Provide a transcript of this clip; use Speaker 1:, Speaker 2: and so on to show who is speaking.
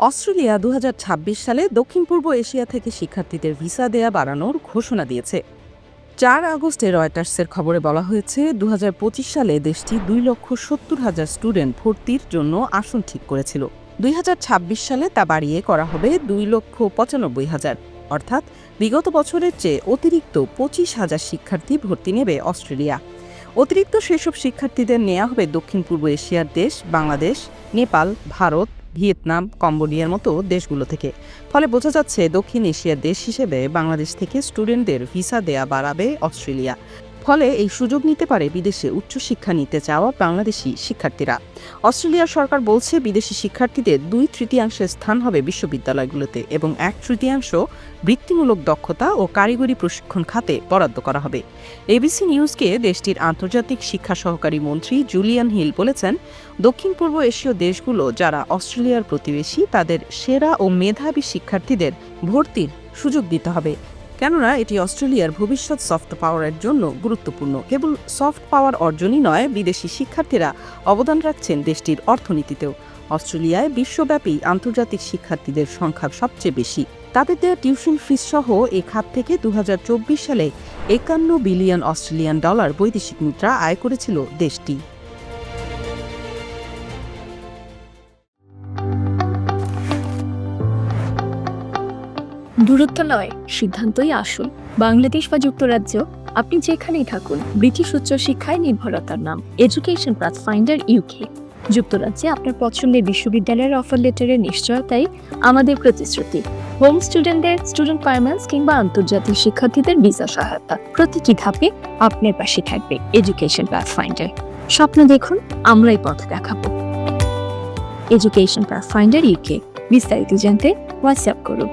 Speaker 1: Australia ২০২৬ সালে দক্ষিণ পূর্ব Asia থেকে শিক্ষার্থীদের ভিসা দেয়া বাড়ানোর ঘোষণা দিয়েছে। ৪ আগস্টে রয়টার্সের খবরে বলা হয়েছে ২০২৫ সালে দেশটি ২,৭০,০০০ স্টুডেন্ট ভর্তির জন্য আসন ঠিক করেছিল। ২০২৬ সালে তা বাড়িয়ে করা হবে ২,৯৫,০০০, অর্থাৎ বিগত বছরের চেয়ে অতিরিক্ত ২৫,০০০ শিক্ষার্থী ভর্তি নেবে অস্ট্রেলিয়া। অতিরিক্ত সেসব শিক্ষার্থীদের নেওয়া হবে দক্ষিণ পূর্ব এশিয়ার দেশ বাংলাদেশ, নেপাল, ভারত, ভিয়েতনাম, কম্বোডিয়ার মতো দেশগুলো থেকে। ফলে বোঝা যাচ্ছে দক্ষিণ এশিয়ার দেশ হিসেবে বাংলাদেশ থেকে স্টুডেন্টদের ভিসা দেয়া বাড়াবে অস্ট্রেলিয়া। ফলে এই সুযোগ নিতে পারে বিদেশে উচ্চশিক্ষা নিতে চাওয়া বাংলাদেশি শিক্ষার্থীরা। অস্ট্রেলিয়ার সরকার বলছে বিদেশি শিক্ষার্থীদের 2/3 স্থান হবে বিশ্ববিদ্যালয়গুলোতে এবং 1/3 বৃত্তিমূলক দক্ষতা ও কারিগরি প্রশিক্ষণ খাতে বরাদ্দ করা হবে। এবিসি নিউজকে দেশটির আন্তর্জাতিক শিক্ষা সহকারী মন্ত্রী জুলিয়ান হিল বলেছেন, দক্ষিণ পূর্ব এশীয় দেশগুলো যারা অস্ট্রেলিয়ার প্রতিবেশী তাদের সেরা ও মেধাবী শিক্ষার্থীদের ভর্তির সুযোগ দিতে হবে, কেননা এটি অস্ট্রেলিয়ার ভবিষ্যৎ সফট পাওয়ারের জন্য গুরুত্বপূর্ণ। কেবল সফট পাওয়ার অর্জনই নয়, বিদেশি শিক্ষার্থীরা অবদান রাখছেন দেশটির অর্থনীতিতেও। অস্ট্রেলিয়ায় বিশ্বব্যাপী আন্তর্জাতিক শিক্ষার্থীদের সংখ্যা সবচেয়ে বেশি। তাদের দেওয়া টিউশন ফিস সহ এ খাত থেকে ২০২৪ সালে ৫১ বিলিয়ন অস্ট্রেলিয়ান ডলার বৈদেশিক মুদ্রা আয় করেছিল দেশটি।
Speaker 2: দূরত্ব নয়, সিদ্ধান্তই আসল। বাংলাদেশ বা যুক্তরাজ্য, আপনি যেখানেই থাকুন, ব্রিটিশ উচ্চশিক্ষায় নির্ভরতার নাম এডুকেশন পাথফাইন্ডার ইউকে। যুক্তরাজ্যে আপনার পছন্দের বিশ্ববিদ্যালয়ের অফার লেটারের নিশ্চয়তাই আমাদের প্রতিশ্রুতি। হোম স্টুডেন্টদের স্টুডেন্ট পারমিট কিংবা আন্তর্জাতিক শিক্ষার্থীদের ভিসা সহায়তা, প্রতিটি ধাপে আপনার পাশে থাকবে এডুকেশন পাথফাইন্ডার। স্বপ্ন দেখুন, আমরাই পথ দেখাবো। Education pathfinder UK. বিস্তারিত জানতে হোয়াটসঅ্যাপ করুন।